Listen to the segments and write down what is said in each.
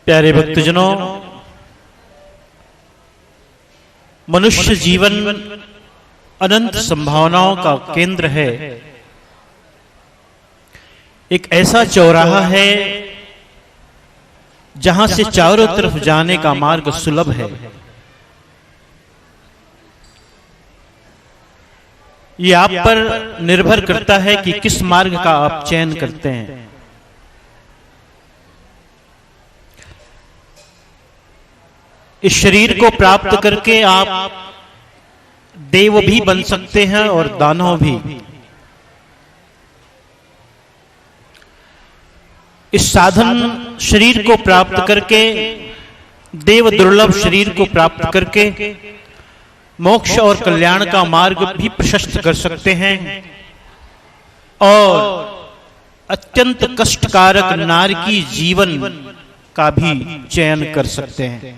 प्यारे भक्तजनों, मनुष्य जीवन अनंत संभावनाओं का केंद्र है। एक ऐसा चौराहा है जहां से चारों तरफ जाने का मार्ग सुलभ है। ये आप पर निर्भर करता है कि किस मार्ग का आप चयन करते हैं। इस शरीर को प्राप्त करके आप देव भी बन सकते हैं और दानव भी। इस साधन शरीर को प्राप्त करके, देव दुर्लभ शरीर को प्राप्त करके मोक्ष और कल्याण का मार्ग भी प्रशस्त कर सकते हैं और अत्यंत कष्टकारक नारकी जीवन का भी चयन कर सकते हैं।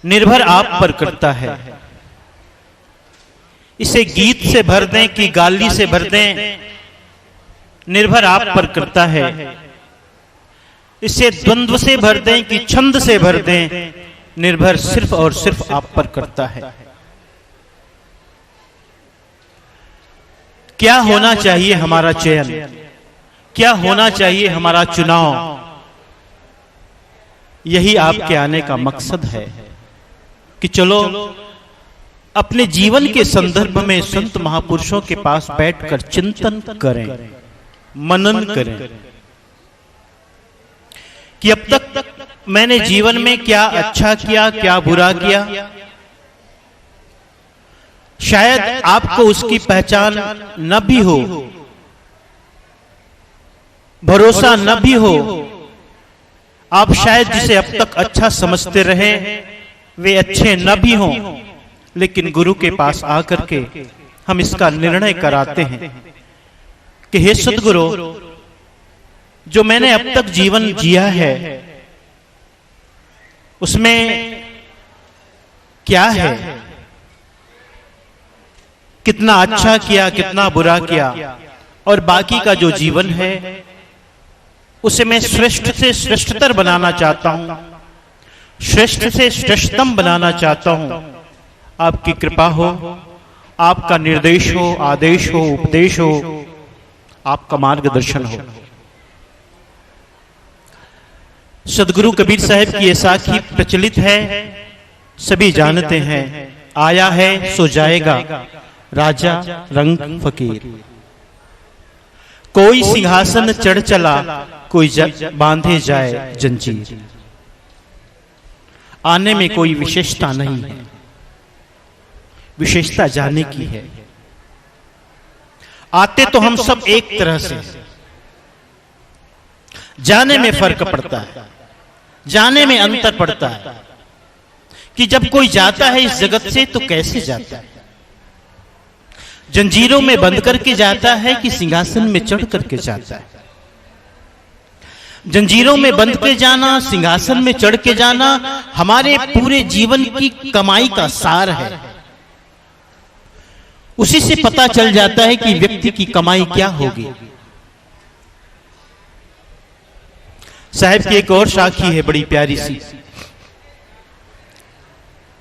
निर्भर आप पर करता है। इसे गीत से भर दें कि गाली से भर दें, निर्भर आप पर करता है। इसे द्वंद्व से भर दें कि छंद से भर दें, निर्भर सिर्फ और सिर्फ आप पर करता है। क्या होना चाहिए हमारा चयन, क्या होना चाहिए हमारा चुनाव, यही आपके आने का मकसद है कि चलो अपने जीवन के संदर्भ में संत महापुरुषों के पास बैठकर चिंतन करें, मनन करें कि अब तक मैंने जीवन में क्या अच्छा किया, क्या बुरा किया। शायद आपको उसकी पहचान न भी हो, भरोसा न भी हो। आप शायद जिसे अब तक अच्छा समझते रहे वे अच्छे न भी हों, लेकिन गुरु के पास आकर के हम इसका निर्णय कराते हैं कि हे सद्गुरु, जो मैंने अब तक जीवन जिया है उसमें क्या है, कितना अच्छा किया, कितना बुरा किया, और बाकी का जो जीवन है उसे मैं श्रेष्ठ से श्रेष्ठतर बनाना चाहता हूं, श्रेष्ठ से श्रेष्ठतम बनाना चाहता हूं। आपकी कृपा हो, आपका निर्देश हो, आदेश हो, उपदेश हो, आपका मार्गदर्शन हो। सदगुरु कबीर साहब की ये साखी प्रचलित है, सभी जानते हैं। आया है सो जाएगा राजा रंग फकीर। कोई सिंहासन चढ़ चला, कोई बांधे जाए जंजीर। आने में कोई विशेषता नहीं है, विशेषता जाने की है। आते तो हम सब एक तरह से, जाने में फर्क पड़ता है, जाने में अंतर पड़ता है कि जब कोई जाता है इस जगत से तो कैसे जाता है। जंजीरों में बंद करके जाता है कि सिंहासन में चढ़ करके जाता है। जंजीरों में बंद के जाना, सिंहासन में चढ़ के जाना हमारे पूरे जीवन की कमाई का सार है। उसी से पता चल जाता है कि व्यक्ति की कमाई क्या होगी। साहब की एक और साखी है बड़ी प्यारी सी।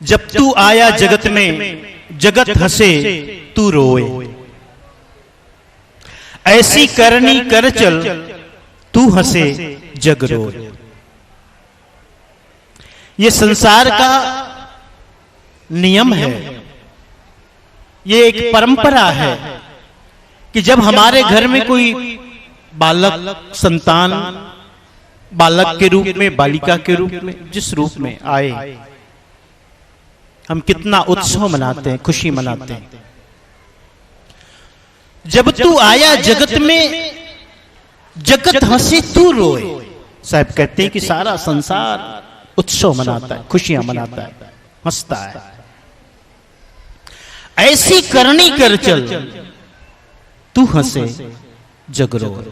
जब तू आया जगत में, जगत हंसे तू रोए। ऐसी करनी कर चल, तू हंसे जग रोए। ये संसार का नियम है, ये एक परंपरा है कि जब हमारे घर में कोई बालक, संतान, बालक के रूप में, बालिका के रूप में, जिस रूप में आए, हम कितना उत्सव मनाते हैं, खुशी मनाते हैं। जब तू आया जगत में, जगत हंसे तू रोए। साहब कहते हैं कि सारा संसार उत्सव मनाता है, खुशियां मनाता है, हंसता है। ऐसी करनी कर चल, तू हंसे जग रोए।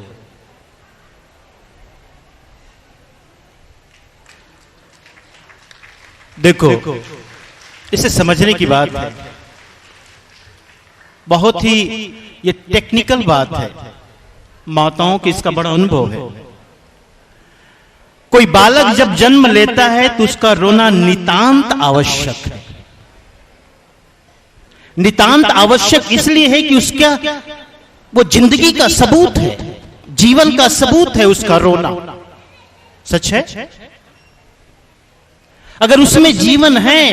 देखो, इसे समझने की बात है, बहुत ही ये टेक्निकल बात है। माताओं को इसका बड़ा अनुभव है। कोई बालक जब जन्म लेता है तो उसका रोना नितांत आवश्यक है। नितांत आवश्यक इसलिए है कि उसका वो जिंदगी का सबूत है, जीवन का सबूत है उसका रोना। सच है? अगर उसमें जीवन है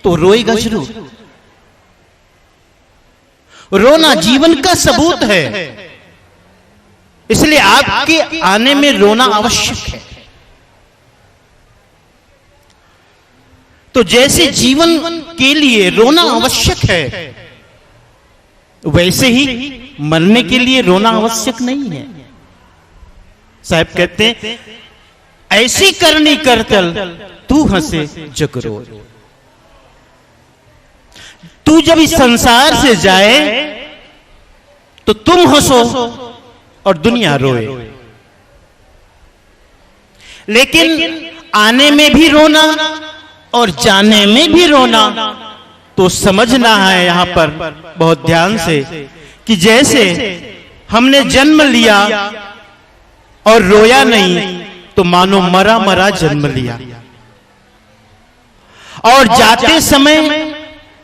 तो रोएगा जरूर। रोना जीवन का सबूत है, इसलिए आपके आने में रोना आवश्यक है। तो जैसे जीवन के लिए रोना आवश्यक है, वैसे ही मरने के लिए रोना आवश्यक नहीं है। साहब कहते हैं, ऐसी करनी करतल तू हंसे जग रोए। तू जब इस संसार से जाए तो तुम हंसो और दुनिया रोए। लेकिन आने में भी रोना और जाने में भी रोना, तो समझना है यहां पर बहुत ध्यान से कि जैसे हमने जन्म लिया और रोया नहीं तो मानो मरा मरा जन्म लिया, और जाते समय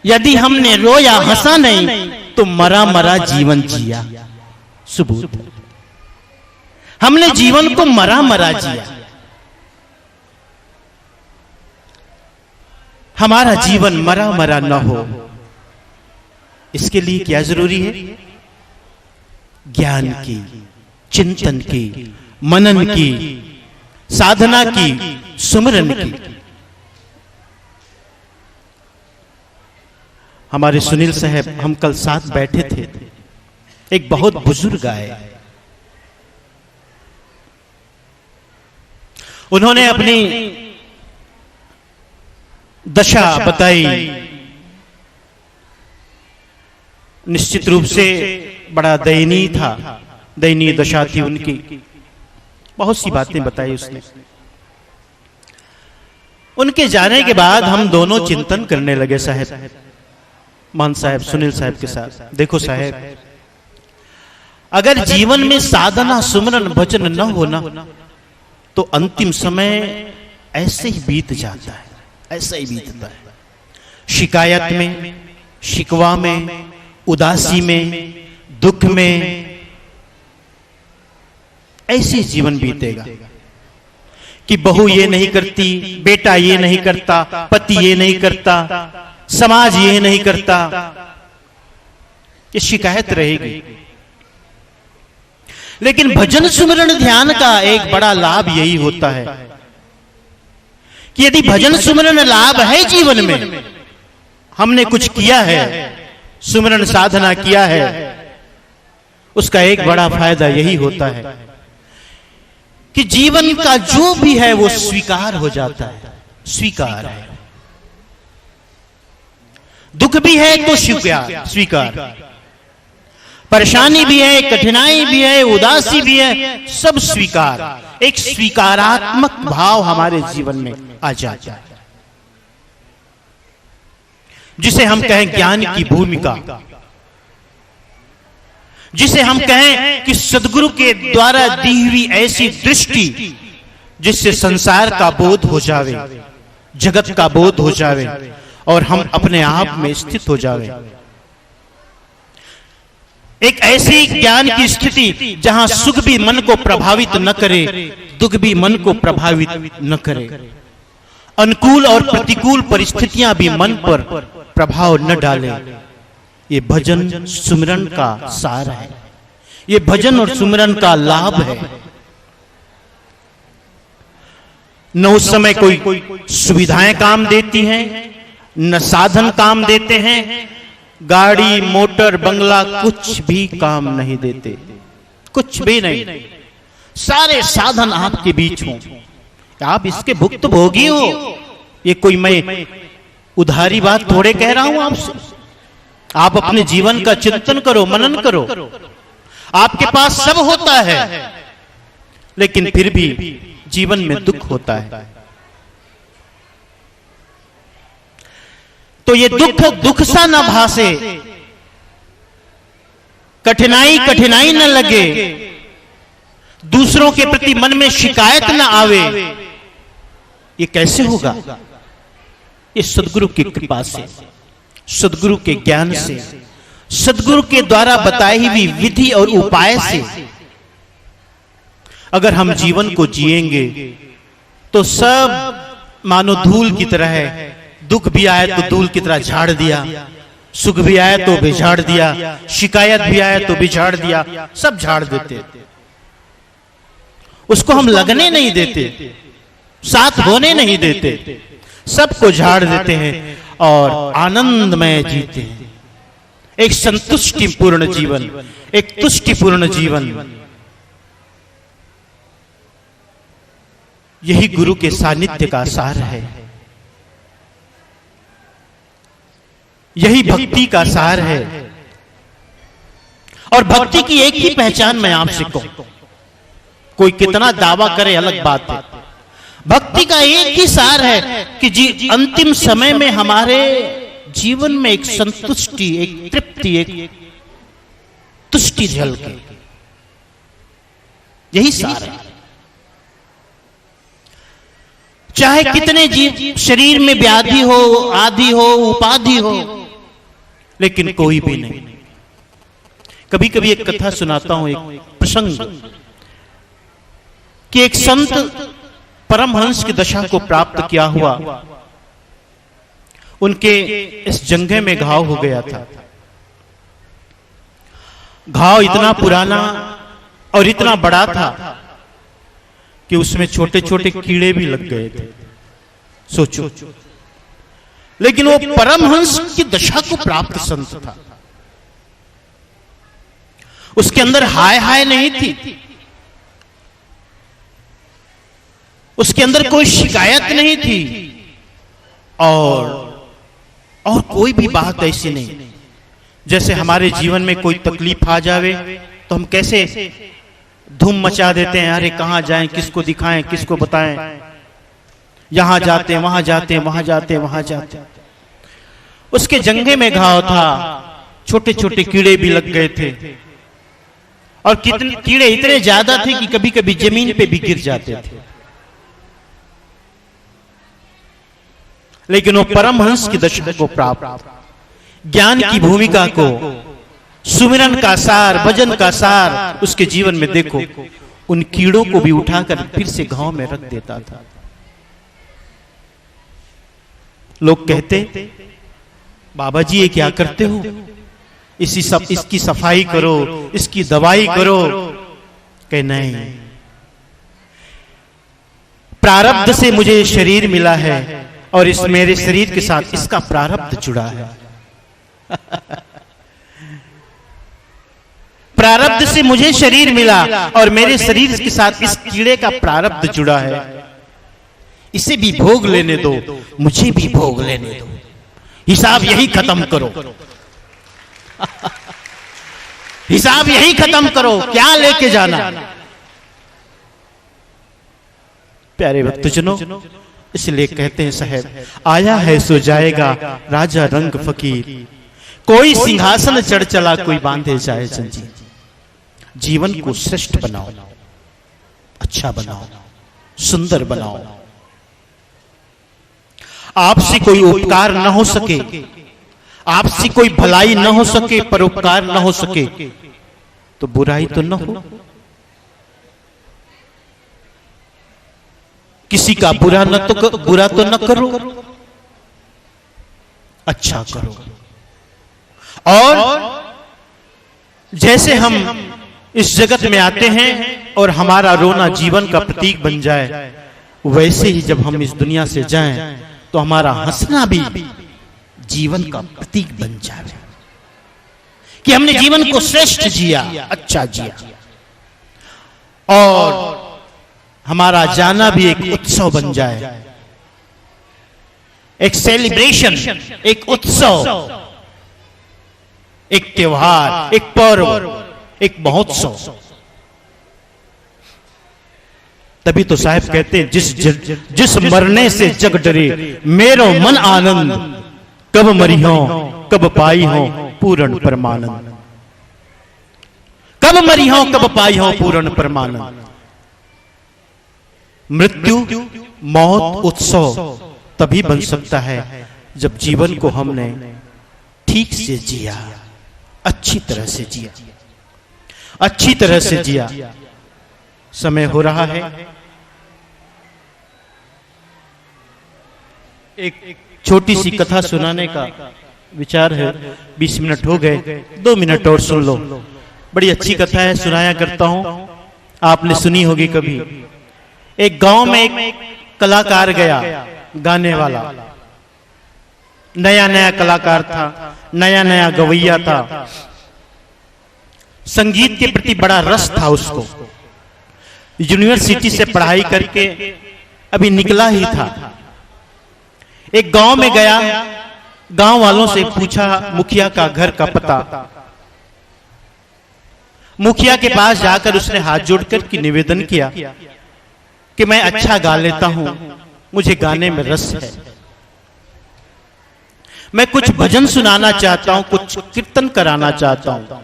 यदि हमने रोया हंसा नहीं तो मरा मरा जीवन जिया। सबूत हमने जीवन को मरा मरा जिया। हमारा जीवन मरा मरा न हो, इसके लिए क्या जरूरी है? ज्ञान की, चिंतन की, मनन की, साधना की, सुमिरन की। हमारे सुनील साहब, हम कल साथ बैठे थे, एक बहुत बुजुर्ग आए, उन्होंने अपनी दशा बताई। निश्चित रूप से बड़ा दयनीय था, दयनीय दशा थी उनकी। बहुत सी बातें बताई उसने। उनके जाने के बाद हम दोनों चिंतन करने लगे साहब, मान साहब, सुनील साहब के साथ। देखो साहब, अगर जीवन में साधना, सुमरन, भजन न होना तो अंतिम समय ऐसे ही बीत जाता है, ऐसा ही बीतता है। शिकायत में, शिकवा में, उदासी में, दुख में, ऐसे जीवन बीतेगा कि बहू ये नहीं करती, बेटा ये नहीं करता, पति ये नहीं करता, समाज ये नहीं करता, ये शिकायत रहेगी। लेकिन भजन सुमरन ध्यान का एक बड़ा लाभ यही होता है कि यदि भजन सुमरन लाभ है जीवन में, हमने कुछ किया है, सुमरन साधना किया है, उसका एक बड़ा फायदा यही होता है कि जीवन का जो भी है वो स्वीकार हो जाता है। स्वीकार है, दुख भी है तो स्वीकार, परेशानी भी है, कठिनाई भी है, उदासी भी है, सब स्वीकार। एक स्वीकारात्मक भाव हमारे जीवन में आ जाता है, जिसे हम कहें ज्ञान की भूमिका, जिसे हम कहें कि सदगुरु के द्वारा दी हुई ऐसी दृष्टि जिससे संसार का बोध हो जावे, जगत का बोध हो जावे और हम अपने आप में स्थित हो जावे। एक ऐसी ज्ञान की स्थिति जहां सुख भी मन को प्रभावित न करे, दुख भी मन को प्रभावित न करे, अनुकूल और प्रतिकूल परिस्थितियां भी मन पर प्रभाव न डाले। ये भजन सुमिरन का सार है, ये भजन और सुमिरन का लाभ है। न उस समय कोई सुविधाएं काम देती हैं, न साधन काम देते हैं, गाड़ी, मोटर, बंगला कुछ भी काम नहीं देते, कुछ भी नहीं। सारे साधन आपके बीच हों, आप इसके भुक्तभोगी हो। ये कोई मैं उधारी बात थोड़े कह रहा हूं आपसे। आप अपने जीवन का चिंतन करो, मनन करो। आपके पास सब होता है, लेकिन फिर भी जीवन में दुख होता है। तो ये दुख दुख सा न भासे, कठिनाई कठिनाई न लगे, दूसरों दूसरों के प्रति मन में शिकायत न आवे, ये कैसे होगा? ये सदगुरु की कृपा से, सदगुरु के ज्ञान से, सदगुरु के द्वारा बताई हुई विधि और उपाय से अगर हम जीवन को जिएंगे तो सब मानो धूल की तरह है। दुख भी आए तो धूल की तरह झाड़ दिया, सुख भी आए तो भी झाड़ दिया, शिकायत भी आए तो भी झाड़ दिया, सब झाड़ देते, उसको हम लगने नहीं देते, साथ होने नहीं देते, सबको झाड़ देते हैं और आनंदमय जीते हैं। एक संतुष्टिपूर्ण जीवन, एक तुष्टिपूर्ण जीवन, यही गुरु के सानिध्य का सार है, यही भक्ति का सार है। और भक्ति की एक ही पहचान मैं आपसे कहूं, कोई कितना दावा करे अलग बात है, भक्ति का एक ही सार है कि अंतिम समय में हमारे जीवन में एक संतुष्टि, एक तृप्ति, एक तुष्टि झलके, यही सार है। चाहे कितने जीव शरीर में व्याधि हो, आदि हो, उपाधि हो, लेकिन कोई भी नहीं। कभी कभी एक कथा सुनाता हूं, एक प्रसंग, कि एक संत परमहंस की दशा को प्राप्त किया हुआ, उनके इस जंघे में घाव हो गया था। घाव इतना पुराना और इतना बड़ा था कि उसमें छोटे छोटे कीड़े भी लग गए थे, सोचो। लेकिन वो परमहंस की दशा को प्राप्त संत था, उसके अंदर हाय हाय नहीं थी, उसके अंदर कोई शिकायत नहीं थी, और कोई भी बात ऐसी नहीं। जैसे हमारे जीवन में कोई तकलीफ आ जावे तो हम कैसे धूम मचा देते हैं, अरे कहां जाएं, किसको दिखाएं, किसको बताएं, यहां जाते वहां जाते, वहां जाते वहां जाते। उसके जंघे में घाव था, छोटे छोटे कीड़े भी लग गए थे, और कितने कीड़े इतने ज्यादा थे कि कभी कभी जमीन पे भी गिर जाते थे। लेकिन वो परमहंस की दशा को प्राप्त, ज्ञान की भूमिका को, सुमिरन का सार, भजन का सार उसके जीवन में देखो, उन कीड़ों को भी उठाकर फिर से घाव में रख देता था। लोग कहते, बाबा जी ये क्या करते हो, इसकी सफाई करो, इसकी दवाई करो। कहे नहीं, प्रारब्ध से मुझे शरीर मिला है और इस मेरे शरीर के साथ इसका प्रारब्ध जुड़ा है। प्रारब्ध से मुझे शरीर मिला और मेरे शरीर के साथ इस कीड़े का प्रारब्ध जुड़ा है, इसे भी भोग लेने दो, मुझे भी भोग लेने दो, हिसाब यही खत्म करो। हिसाब यही खत्म करो, क्या लेके जाना। प्यारे भक्तजनों, इसलिए कहते हैं साहब, आया है सो जाएगा राजा रंग फकीर, कोई सिंहासन चढ़ चला कोई बांधे जाए जंजीर। जीवन को श्रेष्ठ बनाओ, अच्छा बनाओ, सुंदर बनाओ। आपसे कोई उपकार न हो सके, आपसे कोई भलाई न हो सके, परोपकार न हो सके, तो बुराई तो न हो। किसी का बुरा तो न करो, अच्छा करो। और जैसे हम इस जगत में आते हैं और हमारा रोना जीवन का प्रतीक बन जाए, वैसे ही जब हम इस दुनिया से जाएं तो हमारा हंसना भी जीवन का प्रतीक बन जाए कि हमने जीवन को श्रेष्ठ जिया, अच्छा जिया। और हमारा जाना भी एक उत्सव बन जाए, एक सेलिब्रेशन, एक उत्सव, एक त्योहार, एक पर्व, एक महोत्सव। तभी तो साहब कहते हैं, जिस मरने से जग डरे मेरो मन आनंद, कब मरी हो कब पाई हो पूर्ण परमानंद। कब मरी हो कब पाई हो पूर्ण परमानंद। मृत्यु, मौत, उत्सव तभी बन सकता है जब जीवन को हमने ठीक से जिया, अच्छी तरह से जिया, अच्छी तरह से जिया। समय हो रहा है, एक छोटी सी कथा सुनाने का विचार है। 20 मिनट हो गए, 2 मिनट और सुन लो। बड़ी अच्छी कथा है, सुनाया करता हूं, आपने सुनी होगी कभी। एक गांव में एक कलाकार गया, गाने वाला, नया नया कलाकार था, नया नया गवैया था, संगीत के प्रति बड़ा रस था उसको। यूनिवर्सिटी से पढ़ाई करके अभी निकला ही था। एक गांव में गया, गांव वालों से पूछा मुखिया का घर का पता। मुखिया के पास जाकर उसने हाथ जोड़कर के निवेदन किया कि मैं अच्छा गा लेता हूं, मुझे गाने में रस है, मैं कुछ भजन सुनाना चाहता हूं, कुछ कीर्तन कराना चाहता हूं।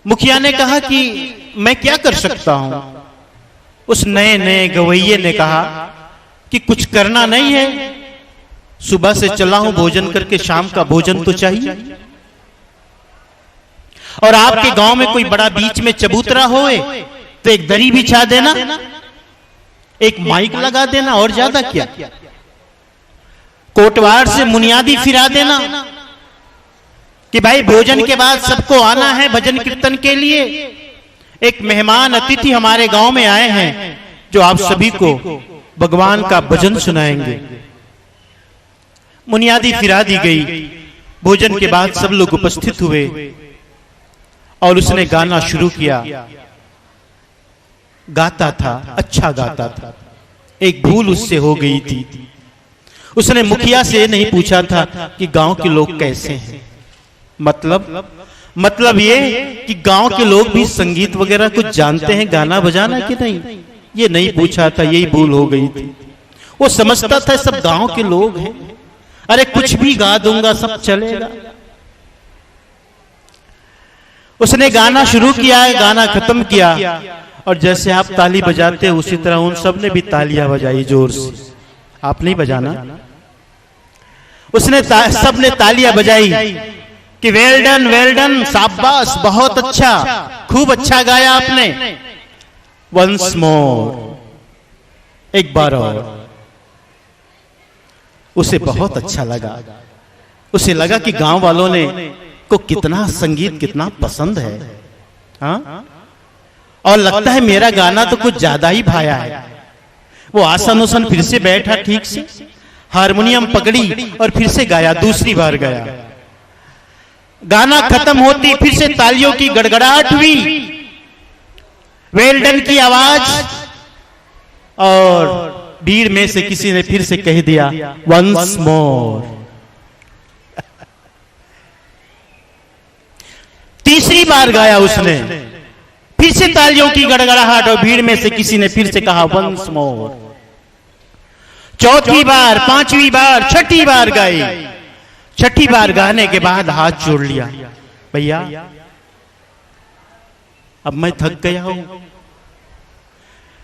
मुखिया ने कहा कि मैं क्या कर सकता हूं। उस नए नए गवैये ने कहा कि कुछ करना नहीं है, सुबह से चला हूं भोजन करके, शाम का भोजन तो चाहिए। और आपके गांव में कोई बड़ा बीच में चबूतरा होए तो एक दरी बिछा देना, एक माइक लगा देना, और ज्यादा क्या। कोटवार से मुनियादी फिरा देना कि भाई भोजन के बाद सबको आना है भजन कीर्तन के लिए। एक मेहमान अतिथि हमारे गांव में आए हैं जो आप सभी को भगवान का भजन सुनाएंगे। मुनियादी फिरा दी गई। भोजन के बाद सब लोग उपस्थित हुए और उसने गाना शुरू किया। गाता था, अच्छा गाता था। एक भूल उससे हो गई थी। उसने मुखिया से नहीं पूछा था कि गांव के लोग कैसे हैं। मतलब ये कि गांव के लोग भी संगीत वगैरह कुछ जानते हैं, गाना बजाना कि नहीं, ये नहीं पूछा था। यही भूल हो गई थी। वो समझता था सब गांव के लोग हैं, अरे कुछ भी गा दूंगा, सब चलेगा। उसने गाना शुरू किया, गाना खत्म किया, और जैसे आप ताली बजाते हो उसी तरह उन सब ने भी तालियां बजाई जोर से। आप नहीं बजाना। उसने सब ने तालियां बजाई कि वेल डन, शाबाश, बहुत अच्छा, खूब अच्छा गाया आपने, वंस मोर, एक बार और। उसे बहुत अच्छा लगा। उसे लगा कि गांव वालों ने को कितना संगीत कितना पसंद है, हाँ? और लगता है मेरा गाना तो कुछ ज्यादा ही भाया है। वो आसन उसन फिर से बैठा, ठीक से हारमोनियम पकड़ी और फिर से गाया। दूसरी बार गाया। गाना खत्म होती फिर से तालियों की गड़गड़ाहट हुई, वेल डन की आवाज, और भीड़ में से किसी ने फिर से कह दिया वंस मोर। तीसरी बार गाया उसने, फिर से तालियों की गड़गड़ाहट, और भीड़ में से किसी ने फिर से कहा वंस मोर। चौथी बार, पांचवी बार, छठी बार गाई। छठी बार गाने के बाद हाथ जोड़ लिया, भैया अब मैं थक गया हूं,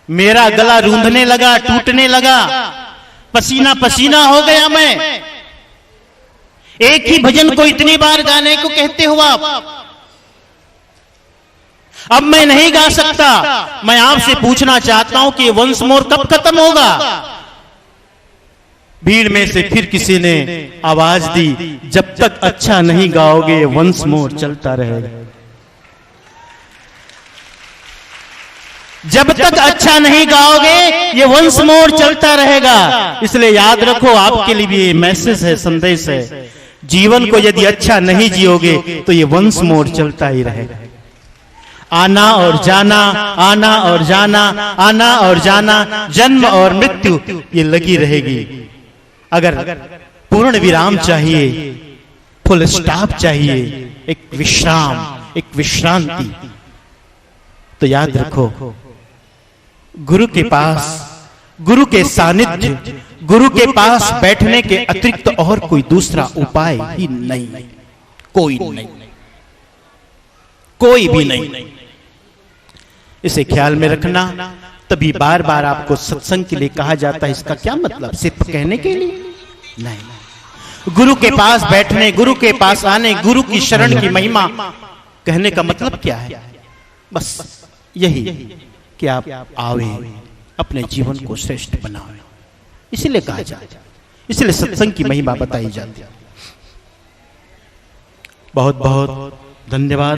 मेरा गला रूंधने लगा, टूटने लगा, पसीना पसीना हो गया मैं। एक ही भजन को इतनी बार गाने को कहते हो आप, अब मैं नहीं गा सकता। मैं आपसे पूछना चाहता हूं कि ये वंस मोर कब खत्म होगा। भीड़ में से फिर किसी ने आवाज दी, जब तक अच्छा नहीं गाओगे वंस मोर चलता रहेगा। जब तक अच्छा नहीं गाओगे ये वंस मोर चलता रहेगा। इसलिए याद रखो, आपके लिए भी मैसेज है, संदेश है। जीवन को यदि अच्छा नहीं जियोगे तो ये वंस मोर चलता ही रहेगा। आना और जाना, आना और जाना, आना और जाना, जन्म और मृत्यु ये लगी रहेगी। अगर पूर्ण विराम चाहिए, फुल स्टॉप चाहिए, एक विश्राम, एक विश्रांति, तो याद रखो गुरु के पास, गुरु के सानिध्य, गुरु के पास बैठने के अतिरिक्त और कोई दूसरा उपाय ही नहीं, कोई नहीं, कोई भी नहीं। इसे ख्याल में रखना। तभी बार बार आपको सत्संग के लिए कहा जाता है। इसका क्या मतलब? सिर्फ कहने के लिए नहीं। गुरु के पास बैठने, गुरु के पास आने, गुरु की शरण की महिमा कहने का मतलब क्या है? बस यही कि आप आवे, अपने जीवन को श्रेष्ठ बनावे, इसीलिए कहा जाता है, इसलिए सत्संग की महिमा बताई जाती है। बहुत बहुत धन्यवाद।